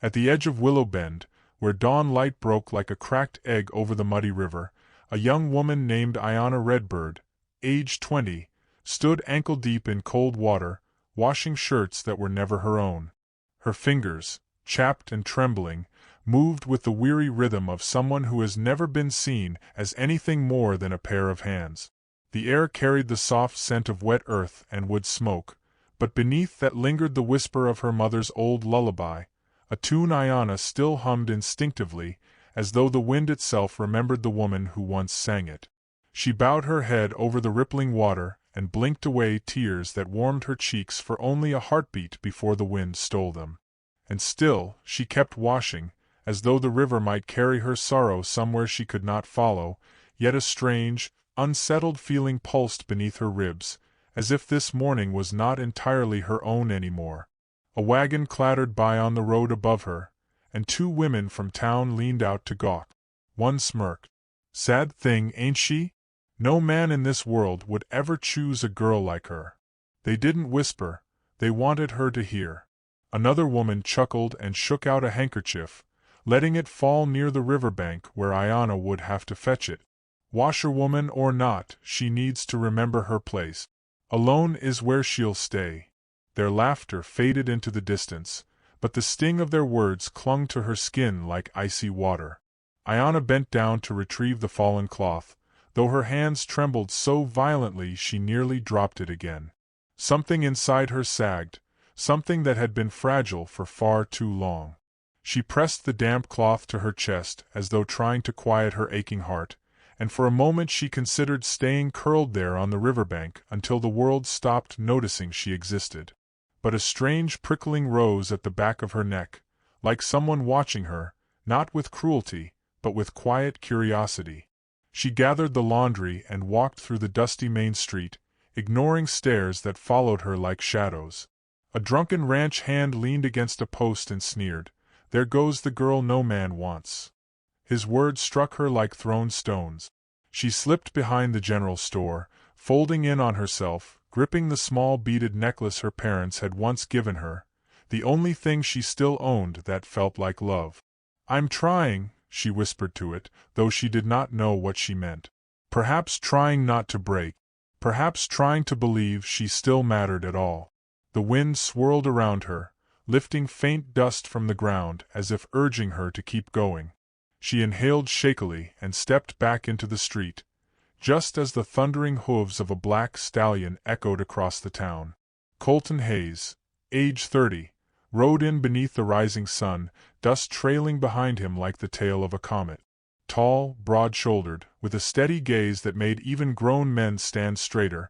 At the edge of Willow Bend, where dawn light broke like a cracked egg over the muddy river, a young woman named Ayanna Redbird, aged 20, stood ankle-deep in cold water, washing shirts that were never her own. Her fingers, chapped and trembling, moved with the weary rhythm of someone who has never been seen as anything more than a pair of hands. The air carried the soft scent of wet earth and wood smoke, but beneath that lingered the whisper of her mother's old lullaby, a tune Ayanna still hummed instinctively, as though the wind itself remembered the woman who once sang it. She bowed her head over the rippling water and blinked away tears that warmed her cheeks for only a heartbeat before the wind stole them. And still, she kept washing, as though the river might carry her sorrow somewhere she could not follow, yet a strange, unsettled feeling pulsed beneath her ribs, as if this morning was not entirely her own anymore. A wagon clattered by on the road above her, and two women from town leaned out to gawk. One smirked. "Sad thing, ain't she? No man in this world would ever choose a girl like her." They didn't whisper, they wanted her to hear. Another woman chuckled and shook out a handkerchief, letting it fall near the riverbank where Ayanna would have to fetch it. Washerwoman or not, she needs to remember her place. Alone is where she'll stay. Their laughter faded into the distance, but the sting of their words clung to her skin like icy water. Ayanna bent down to retrieve the fallen cloth, though her hands trembled so violently she nearly dropped it again. Something inside her sagged, something that had been fragile for far too long. She pressed the damp cloth to her chest as though trying to quiet her aching heart, and for a moment she considered staying curled there on the riverbank until the world stopped noticing she existed. But a strange prickling rose at the back of her neck, like someone watching her, not with cruelty, but with quiet curiosity. She gathered the laundry and walked through the dusty main street, ignoring stares that followed her like shadows. A drunken ranch hand leaned against a post and sneered, "There goes the girl no man wants." His words struck her like thrown stones. She slipped behind the general store, folding in on herself, gripping the small beaded necklace her parents had once given her, the only thing she still owned that felt like love. "I'm trying," she whispered to it, though she did not know what she meant. Perhaps trying not to break. Perhaps trying to believe she still mattered at all. The wind swirled around her, lifting faint dust from the ground as if urging her to keep going. She inhaled shakily and stepped back into the street, just as the thundering hooves of a black stallion echoed across the town. Colton Hayes, age 30, rode in beneath the rising sun, dust trailing behind him like the tail of a comet. Tall, broad-shouldered, with a steady gaze that made even grown men stand straighter,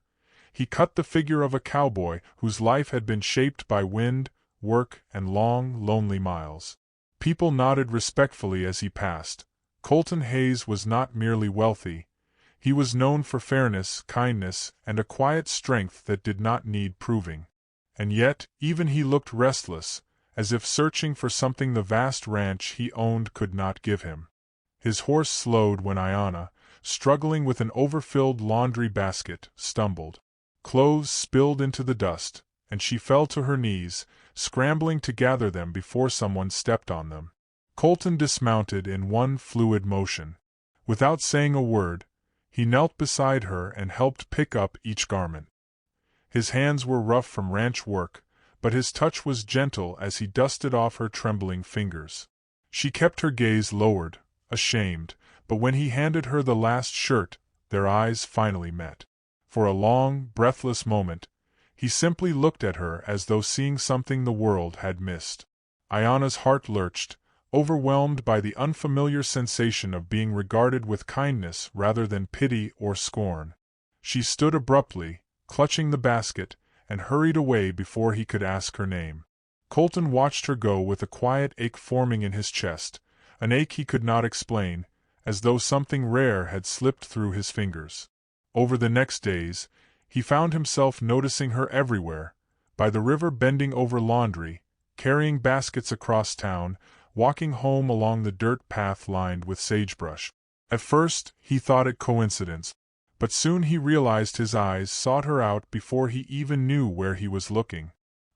he cut the figure of a cowboy whose life had been shaped by wind, work, and long, lonely miles. People nodded respectfully as he passed. Colton Hayes was not merely wealthy. He was known for fairness, kindness, and a quiet strength that did not need proving. And yet, even he looked restless, as if searching for something the vast ranch he owned could not give him. His horse slowed when Ayanna, struggling with an overfilled laundry basket, stumbled. Clothes spilled into the dust, and she fell to her knees, scrambling to gather them before someone stepped on them. Colton dismounted in one fluid motion. Without saying a word, he knelt beside her and helped pick up each garment. His hands were rough from ranch work, but his touch was gentle as he dusted off her trembling fingers. She kept her gaze lowered, ashamed, but when he handed her the last shirt, their eyes finally met. For a long, breathless moment, he simply looked at her as though seeing something the world had missed. Ayanna's heart lurched, overwhelmed by the unfamiliar sensation of being regarded with kindness rather than pity or scorn. She stood abruptly, clutching the basket, and hurried away before he could ask her name. Colton watched her go with a quiet ache forming in his chest, an ache he could not explain, as though something rare had slipped through his fingers. Over the next days, he found himself noticing her everywhere, by the river bending over laundry, carrying baskets across town, walking home along the dirt path lined with sagebrush. At first, he thought it coincidence, but soon he realized his eyes sought her out before he even knew where he was looking.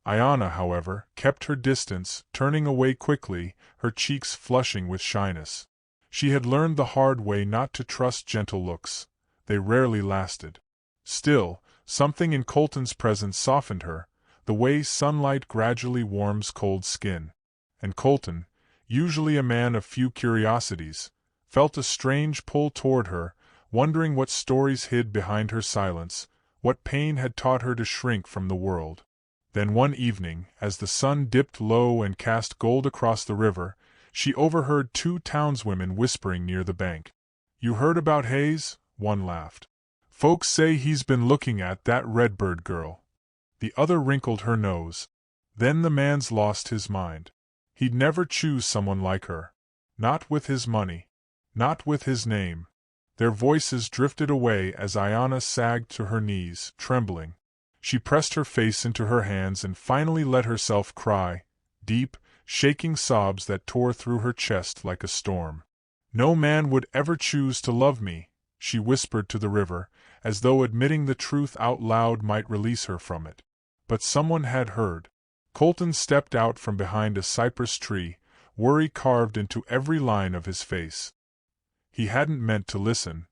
Ayana, however, kept her distance, turning away quickly, her cheeks flushing with shyness. She had learned the hard way not to trust gentle looks. They rarely lasted. Still, something in Colton's presence softened her, the way sunlight gradually warms cold skin. And Colton, usually a man of few curiosities, felt a strange pull toward her, wondering what stories hid behind her silence, what pain had taught her to shrink from the world. Then one evening, as the sun dipped low and cast gold across the river, she overheard two townswomen whispering near the bank. "You heard about Hayes?" one laughed. "Folks say he's been looking at that Redbird girl." The other wrinkled her nose. Then the man's lost his mind. He'd never choose someone like her. Not with his money. Not with his name. Their voices drifted away as Ayana sagged to her knees, trembling. She pressed her face into her hands and finally let herself cry, deep, shaking sobs that tore through her chest like a storm. "No man would ever choose to love me," she whispered to the river, as though admitting the truth out loud might release her from it. But someone had heard. Colton stepped out from behind a cypress tree, worry carved into every line of his face. He hadn't meant to listen.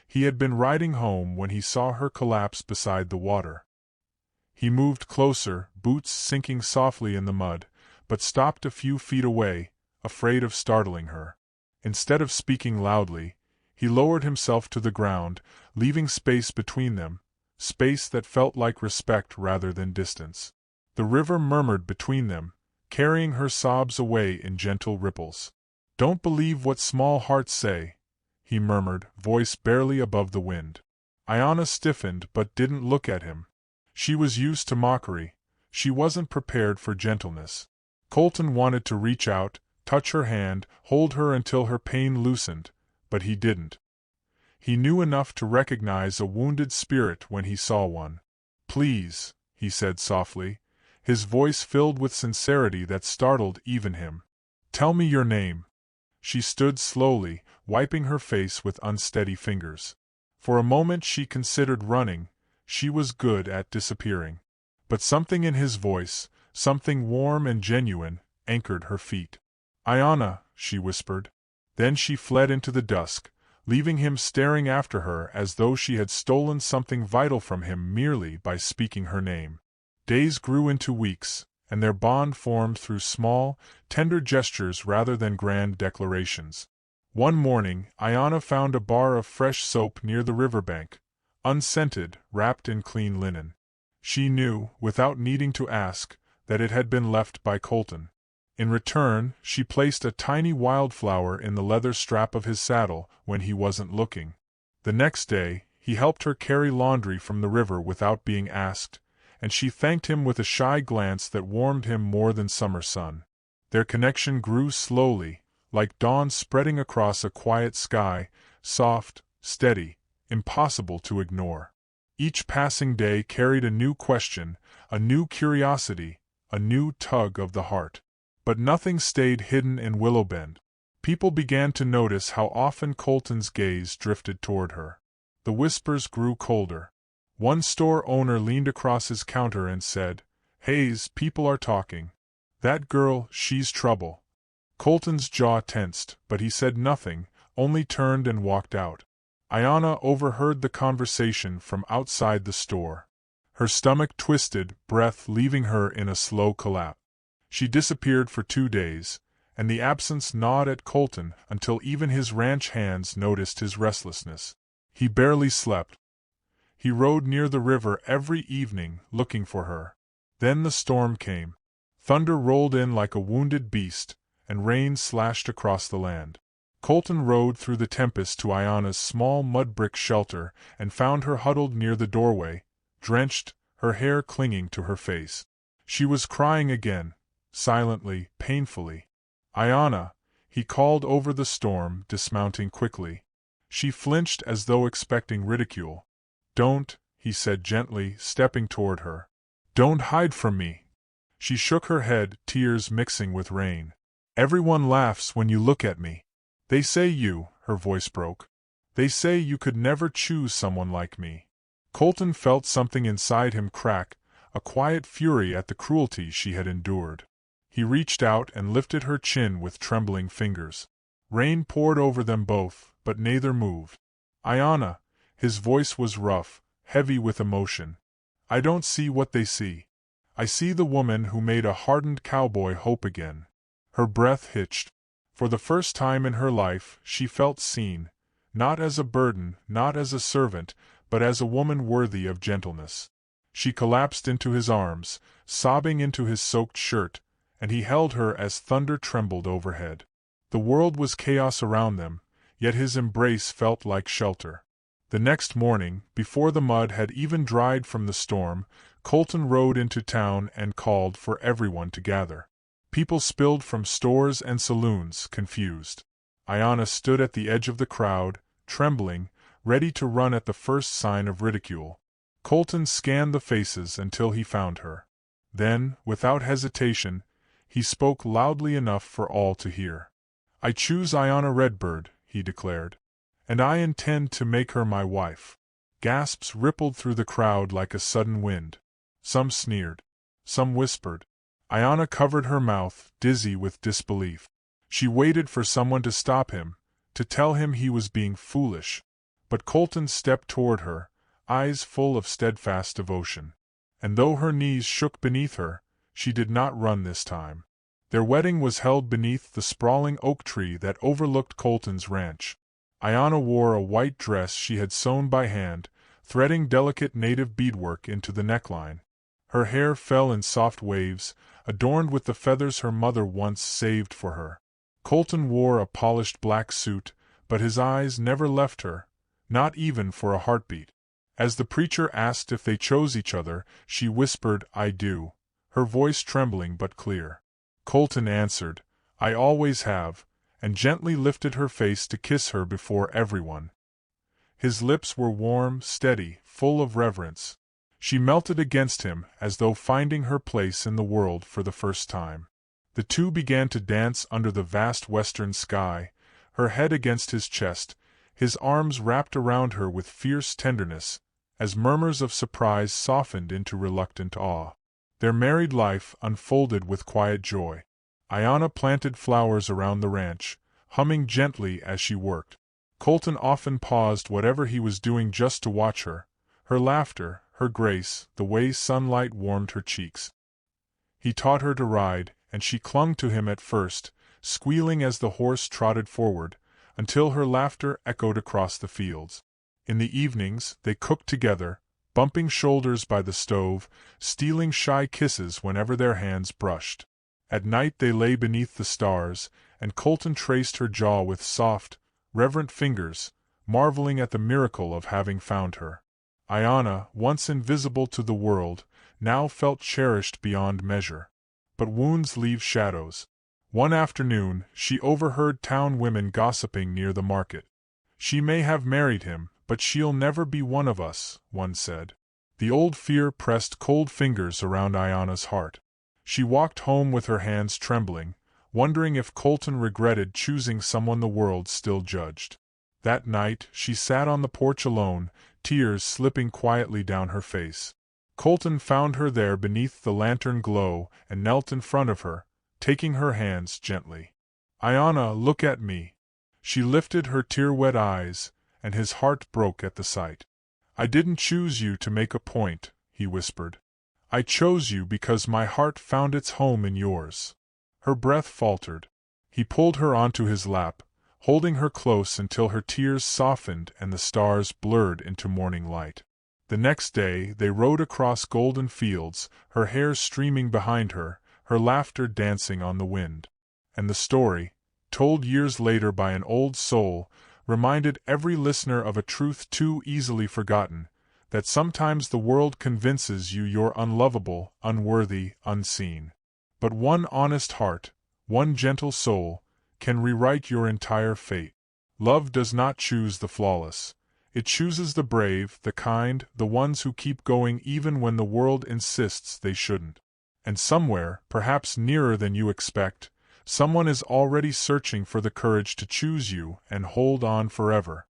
He had been riding home when he saw her collapse beside the water. He moved closer, boots sinking softly in the mud, but stopped a few feet away, afraid of startling her. Instead of speaking loudly, he lowered himself to the ground, leaving space between them, space that felt like respect rather than distance. The river murmured between them, carrying her sobs away in gentle ripples. "Don't believe what small hearts say," he murmured, voice barely above the wind. Ayana stiffened but didn't look at him. She was used to mockery. She wasn't prepared for gentleness. Colton wanted to reach out, touch her hand, hold her until her pain loosened, but he didn't. He knew enough to recognize a wounded spirit when he saw one. "Please," he said softly, his voice filled with sincerity that startled even him. "Tell me your name." She stood slowly, wiping her face with unsteady fingers. For a moment she considered running. She was good at disappearing. But something in his voice, something warm and genuine, anchored her feet. "Ayana," she whispered. Then she fled into the dusk, leaving him staring after her as though she had stolen something vital from him merely by speaking her name. Days grew into weeks, and their bond formed through small, tender gestures rather than grand declarations. One morning, Ayana found a bar of fresh soap near the riverbank, unscented, wrapped in clean linen. She knew, without needing to ask, that it had been left by Colton. In return, she placed a tiny wildflower in the leather strap of his saddle when he wasn't looking. The next day, he helped her carry laundry from the river without being asked, and she thanked him with a shy glance that warmed him more than summer sun. Their connection grew slowly, like dawn spreading across a quiet sky, soft, steady, impossible to ignore. Each passing day carried a new question, a new curiosity, a new tug of the heart. But nothing stayed hidden in Willowbend. People began to notice how often Colton's gaze drifted toward her. The whispers grew colder. One store owner leaned across his counter and said, "Hayes, people are talking. That girl, she's trouble." Colton's jaw tensed, but he said nothing, only turned and walked out. Ayana overheard the conversation from outside the store. Her stomach twisted, breath leaving her in a slow collapse. She disappeared for 2 days, and the absence gnawed at Colton until even his ranch hands noticed his restlessness. He barely slept. He rode near the river every evening, looking for her. Then the storm came. Thunder rolled in like a wounded beast, and rain slashed across the land. Colton rode through the tempest to Ayana's small mud-brick shelter and found her huddled near the doorway, drenched, her hair clinging to her face. She was crying again, silently, painfully. "Ayana," he called over the storm, dismounting quickly. She flinched as though expecting ridicule. "Don't," he said gently, stepping toward her. "Don't hide from me." She shook her head, tears mixing with rain. "Everyone laughs when you look at me. They say you," her voice broke. "They say you could never choose someone like me." Colton felt something inside him crack, a quiet fury at the cruelty she had endured. He reached out and lifted her chin with trembling fingers. Rain poured over them both, but neither moved. "Ayana," his voice was rough, heavy with emotion. "I don't see what they see. I see the woman who made a hardened cowboy hope again." Her breath hitched. For the first time in her life, she felt seen, not as a burden, not as a servant, but as a woman worthy of gentleness. She collapsed into his arms, sobbing into his soaked shirt, and he held her as thunder trembled overhead. The world was chaos around them, yet his embrace felt like shelter. The next morning, before the mud had even dried from the storm, Colton rode into town and called for everyone to gather. People spilled from stores and saloons, confused. Ayana stood at the edge of the crowd, trembling, ready to run at the first sign of ridicule. Colton scanned the faces until he found her. Then, without hesitation, he spoke loudly enough for all to hear. "I choose Ayana Redbird," he declared. "And I intend to make her my wife." Gasps rippled through the crowd like a sudden wind. Some sneered. Some whispered. Ayana covered her mouth, dizzy with disbelief. She waited for someone to stop him, to tell him he was being foolish. But Colton stepped toward her, eyes full of steadfast devotion. And though her knees shook beneath her, she did not run this time. Their wedding was held beneath the sprawling oak tree that overlooked Colton's ranch. Ayana wore a white dress she had sewn by hand, threading delicate native beadwork into the neckline. Her hair fell in soft waves, adorned with the feathers her mother once saved for her. Colton wore a polished black suit, but his eyes never left her, not even for a heartbeat. As the preacher asked if they chose each other, she whispered, "I do," her voice trembling but clear. Colton answered, "I always have," and gently lifted her face to kiss her before everyone. His lips were warm, steady, full of reverence. She melted against him as though finding her place in the world for the first time. The two began to dance under the vast western sky, her head against his chest, his arms wrapped around her with fierce tenderness, as murmurs of surprise softened into reluctant awe. Their married life unfolded with quiet joy. Ayana planted flowers around the ranch, humming gently as she worked. Colton often paused whatever he was doing just to watch her, her laughter, her grace, the way sunlight warmed her cheeks. He taught her to ride, and she clung to him at first, squealing as the horse trotted forward, until her laughter echoed across the fields. In the evenings, they cooked together, bumping shoulders by the stove, stealing shy kisses whenever their hands brushed. At night they lay beneath the stars, and Colton traced her jaw with soft, reverent fingers, marveling at the miracle of having found her. Ayana, once invisible to the world, now felt cherished beyond measure. But wounds leave shadows. One afternoon, she overheard town women gossiping near the market. "She may have married him, but she'll never be one of us," one said. The old fear pressed cold fingers around Ayana's heart. She walked home with her hands trembling, wondering if Colton regretted choosing someone the world still judged. That night, she sat on the porch alone, tears slipping quietly down her face. Colton found her there beneath the lantern glow and knelt in front of her, taking her hands gently. "Ayana, look at me." She lifted her tear-wet eyes, and his heart broke at the sight. "I didn't choose you to make a point," he whispered. "I chose you because my heart found its home in yours." Her breath faltered. He pulled her onto his lap, holding her close until her tears softened and the stars blurred into morning light. The next day they rode across golden fields, her hair streaming behind her, her laughter dancing on the wind. And the story, told years later by an old soul, reminded every listener of a truth too easily forgotten, that sometimes the world convinces you you're unlovable, unworthy, unseen. But one honest heart, one gentle soul, can rewrite your entire fate. Love does not choose the flawless. It chooses the brave, the kind, the ones who keep going even when the world insists they shouldn't. And somewhere, perhaps nearer than you expect, someone is already searching for the courage to choose you and hold on forever.